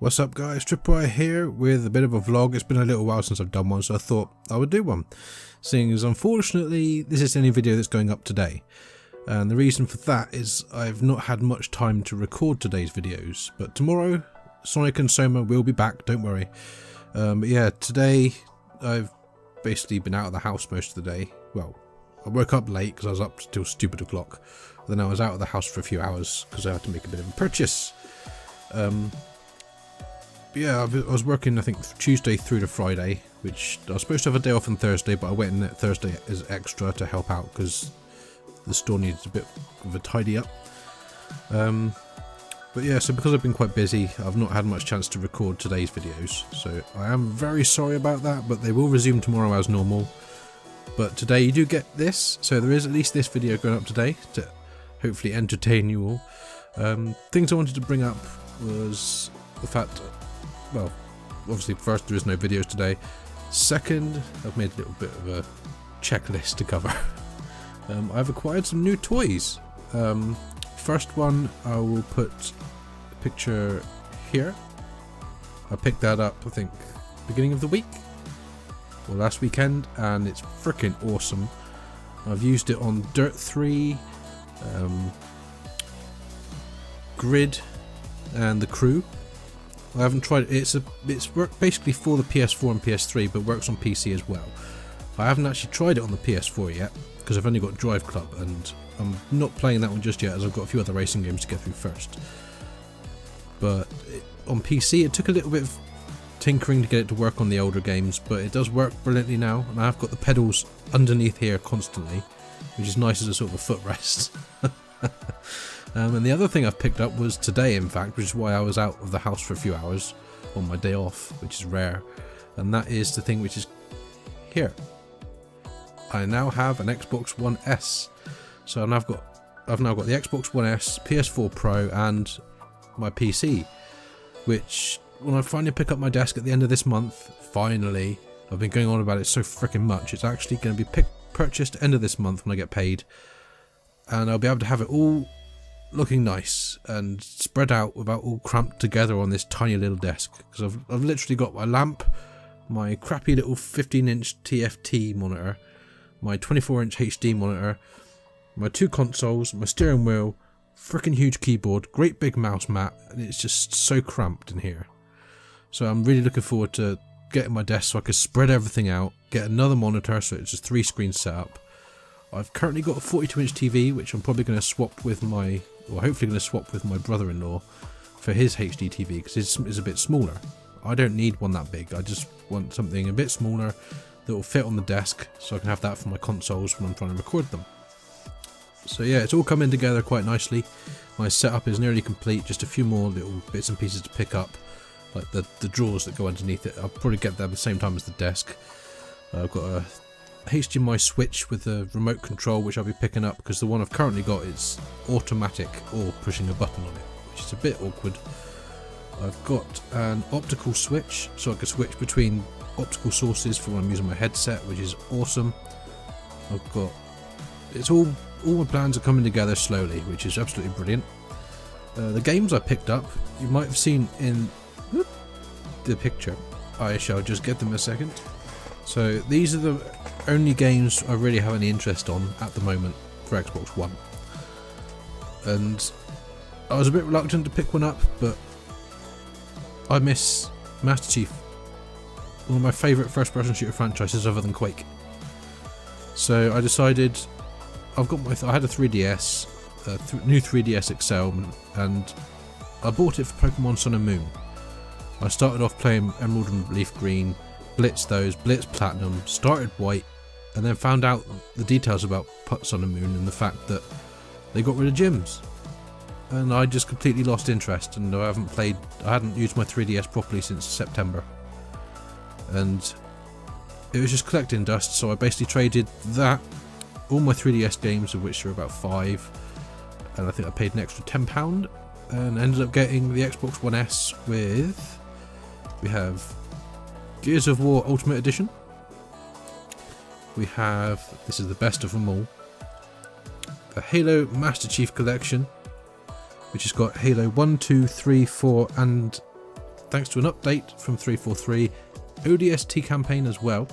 What's up guys, Tripwire here with a bit of a vlog. It's been a little while since I've done one, so I thought I would do one. Seeing as unfortunately this is the only video that's going up today. And the reason for that is I've not had much time to record today's videos. But tomorrow, Sonic and Soma will be back, don't worry. But yeah, today I've basically been out of the house most of the day. Well, I woke up late because I was up till stupid o'clock. Then I was out of the house for a few hours because I had to make a bit of a purchase. Yeah, I was working I think Tuesday through to Friday, which I was supposed to have a day off on Thursday, but I went in Thursday as extra to help out because the store needs a bit of a tidy up. But yeah, so because I've been quite busy, I've not had much chance to record today's videos, so I am very sorry about that, but they will resume tomorrow as normal. But today you do get this, so there is at least this video going up today to hopefully entertain you all. Things I wanted to bring up was the fact, well, obviously first there is no videos today. Second, I've made a little bit of a checklist to cover. I've acquired some new toys. First one, I will put a picture here. I picked that up, I think, beginning of the week or last weekend, and it's freaking awesome. I've used it on Dirt 3, Grid, and the Crew. I haven't tried it. It's basically for the PS4 and PS3, but works on PC as well. I haven't actually tried it on the PS4 yet because I've only got Drive Club, and I'm not playing that one just yet as I've got a few other racing games to get through first. But on PC it took a little bit of tinkering to get it to work on the older games, but it does work brilliantly now, and I've got the pedals underneath here constantly, which is nice as a sort of a footrest. And the other thing I've picked up was today, in fact, which is why I was out of the house for a few hours on my day off, which is rare, and that is the thing which is here. I now have an Xbox One S, so I've now got the Xbox One S, PS4 Pro, and my PC, which when I finally pick up my desk at the end of this month, finally, I've been going on about it so freaking much, it's actually going to be purchased end of this month when I get paid, and I'll be able to have it all looking nice and spread out without all cramped together on this tiny little desk, because I've literally got my lamp, my crappy little 15-inch TFT monitor, my 24-inch HD monitor, my two consoles, my steering wheel, freaking huge keyboard, great big mouse mat, and it's just so cramped in here. So I'm really looking forward to getting my desk so I can spread everything out, get another monitor so it's just 3 screens set up. I've currently got a 42-inch TV, which I'm probably going to swap with my, or hopefully going to swap with my brother-in-law for his HD TV, because his is a bit smaller. I don't need one that big, I just want something a bit smaller that will fit on the desk so I can have that for my consoles when I'm trying to record them. So yeah, it's all coming together quite nicely. My setup is nearly complete, just a few more little bits and pieces to pick up, like the drawers that go underneath it. I'll probably get them at the same time as the desk. I've got a HDMI switch with a remote control which I'll be picking up, because the one I've currently got is automatic or pushing a button on it, which is a bit awkward. I've got an optical switch so I can switch between optical sources for when I'm using my headset, which is awesome. I've got, it's all my plans are coming together slowly, which is absolutely brilliant. The games I picked up, you might have seen in the picture. I shall just get them in a second. So these are the only games I really have any interest on at the moment for Xbox One. And I was a bit reluctant to pick one up, but I miss Master Chief, one of my favourite first person shooter franchises other than Quake. So I decided, I had a 3DS, new 3DS XL, and I bought it for Pokemon Sun and Moon. I started off playing Emerald and Leaf Green, blitzed those, blitzed Platinum, started White, and then found out the details about Sun and Moon and the fact that they got rid of gyms. And I just completely lost interest, and I hadn't used my 3DS properly since September. And it was just collecting dust, so I basically traded that, all my 3DS games, of which are about 5, and I think I paid an extra £10, and ended up getting the Xbox One S with, we have Gears of War Ultimate Edition. We have, this is the best of them all, the Halo Master Chief Collection, which has got Halo 1, 2, 3, 4 and thanks to an update from 343, ODST campaign as well,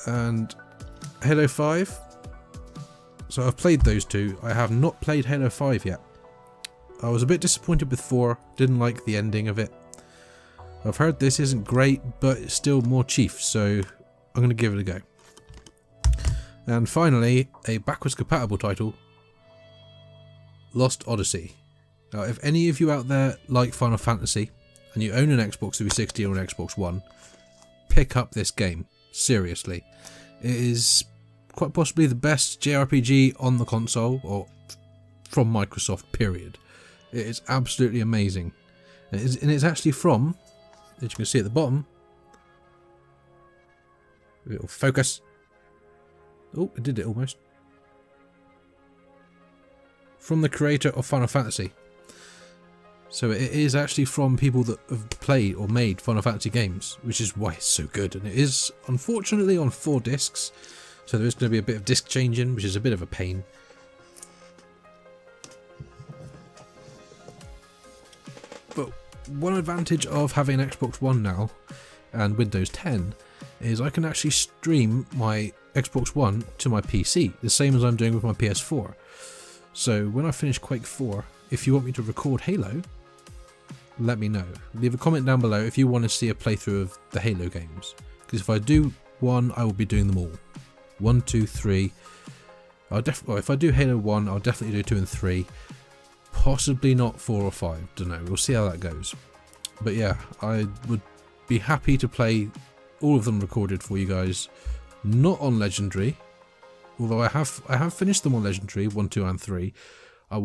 and Halo 5. So I've played those two. I have not played Halo 5 yet. I was a bit disappointed with 4, didn't like the ending of it. I've heard this isn't great, but it's still more chief, so I'm going to give it a go. And finally, a backwards compatible title, Lost Odyssey. Now, if any of you out there like Final Fantasy, and you own an Xbox 360 or an Xbox One, pick up this game. Seriously. It is quite possibly the best JRPG on the console, or from Microsoft, period. It is absolutely amazing. And it's actually from, as you can see at the bottom, it'll focus. Oh, it did it almost. From the creator of Final Fantasy. So it is actually from people that have played or made Final Fantasy games, which is why it's so good. And it is unfortunately on 4 discs, so there is going to be a bit of disc changing, which is a bit of a pain. But one advantage of having an Xbox One now and Windows 10 is I can actually stream my Xbox One to my PC, the same as I'm doing with my PS4. So when I finish Quake 4, if you want me to record Halo, let me know. Leave a comment down below if you want to see a playthrough of the Halo games. Because if I do one, I will be doing them all. 1, 2, 3. If I do Halo 1, I'll definitely do 2 and 3. Possibly not 4 or 5. Don't know. We'll see how that goes. But yeah, I would be happy to play all of them recorded for you guys. Not on Legendary, although I have finished them on Legendary 1, 2, and 3. I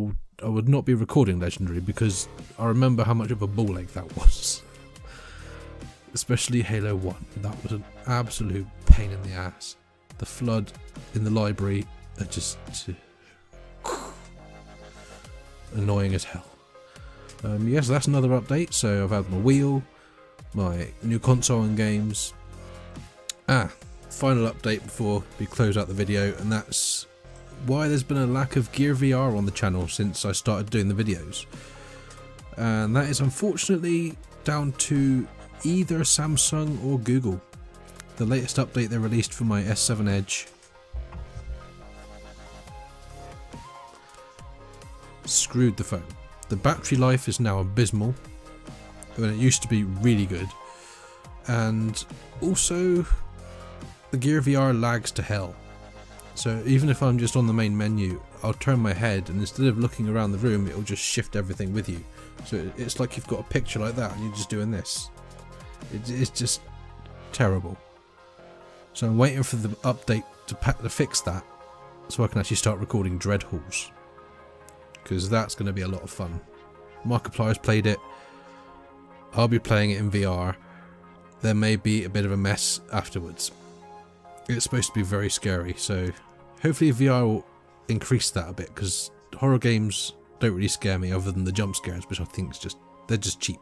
would not be recording Legendary because I remember how much of a ball ache that was. Especially Halo 1. That was an absolute pain in the ass. The flood in the library are just annoying as hell. Yes, that's another update. So I've had my wheel, my new console and games. Final update before we close out the video, and that's why there's been a lack of Gear VR on the channel since I started doing the videos. And that is unfortunately down to either Samsung or Google. The latest update they released for my S7 Edge screwed the phone. The battery life is now abysmal when it used to be really good, and also the Gear VR lags to hell. So even if I'm just on the main menu, I'll turn my head and instead of looking around the room, it'll just shift everything with you. So it's like you've got a picture like that and you're just doing this. It's just terrible. So I'm waiting for the update to fix that so I can actually start recording Dread Halls, because that's going to be a lot of fun. Markiplier's played it. I'll be playing it in VR. There may be a bit of a mess afterwards. It's supposed to be very scary, so hopefully VR will increase that a bit, because horror games don't really scare me other than the jump scares, which I think is they're just cheap.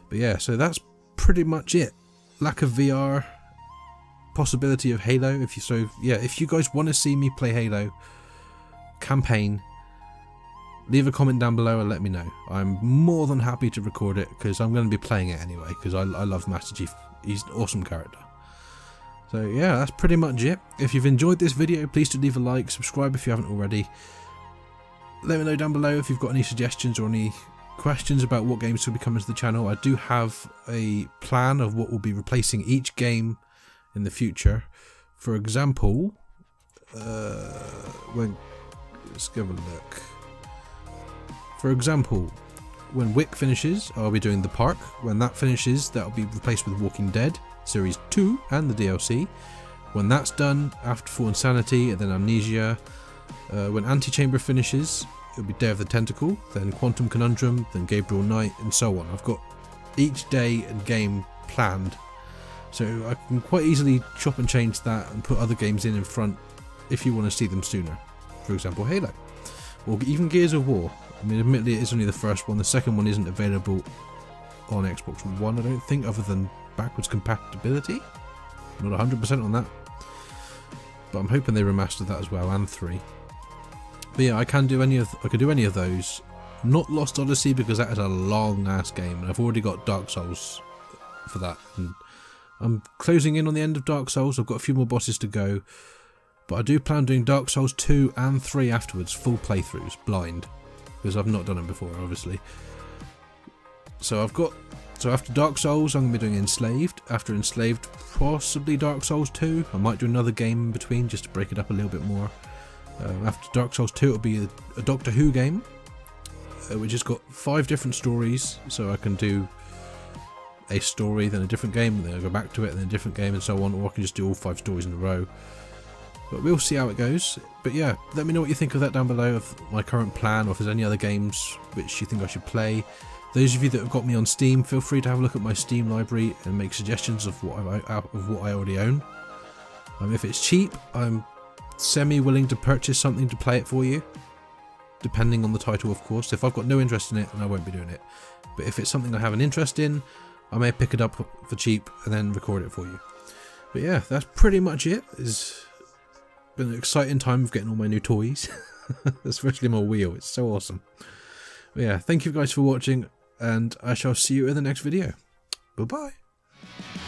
But yeah, so that's pretty much it. Lack of VR, possibility of Halo. If you guys want to see me play Halo campaign, leave a comment down below and let me know. I'm more than happy to record it because I'm going to be playing it anyway, because I love Master Chief. He's an awesome character. So yeah, that's pretty much it. If you've enjoyed this video, please do leave a like, subscribe if you haven't already. Let me know down below if you've got any suggestions or any questions about what games will be coming to the channel. I do have a plan of what will be replacing each game in the future. For example, let's give a look. For example, when Wick finishes, I'll be doing The Park. When that finishes, that'll be replaced with Walking Dead Series 2 and the DLC. When that's done, After Full Insanity, and then Amnesia. When Antichamber finishes, it'll be Day of the Tentacle, then Quantum Conundrum, then Gabriel Knight, and so on. I've got each day and game planned, so I can quite easily chop and change that and put other games in front if you want to see them sooner. For example, Halo, or even Gears of War. I mean, admittedly it is only the first one, the second one isn't available on Xbox One, I don't think, other than backwards compatibility. I'm not 100% on that, but I'm hoping they remastered that as well, and 3. But yeah, I could do any of those Not Lost Odyssey, because that is a long ass game and I've already got Dark Souls for that. And I'm closing in on the end of Dark Souls. I've got a few more bosses to go. But I do plan on doing Dark Souls 2 and 3 afterwards, full playthroughs, blind. Because I've not done it before, obviously. So after Dark Souls, I'm going to be doing Enslaved. After Enslaved, possibly Dark Souls 2. I might do another game in between, just to break it up a little bit more. After Dark Souls 2, it'll be a Doctor Who game, which has got 5 different stories, so I can do a story, then a different game, then I go back to it, then a different game, and so on, or I can just do all 5 stories in a row. But we'll see how it goes. But yeah, let me know what you think of that down below, of my current plan, or if there's any other games which you think I should play. Those of you that have got me on Steam, feel free to have a look at my Steam library and make suggestions of what I already own. If it's cheap, I'm semi-willing to purchase something to play it for you, depending on the title, of course. If I've got no interest in it, then I won't be doing it. But if it's something I have an interest in, I may pick it up for cheap and then record it for you. But yeah, that's pretty much it. It's been an exciting time of getting all my new toys, especially my wheel. It's so awesome. But yeah, thank you guys for watching, and I shall see you in the next video. Bye bye.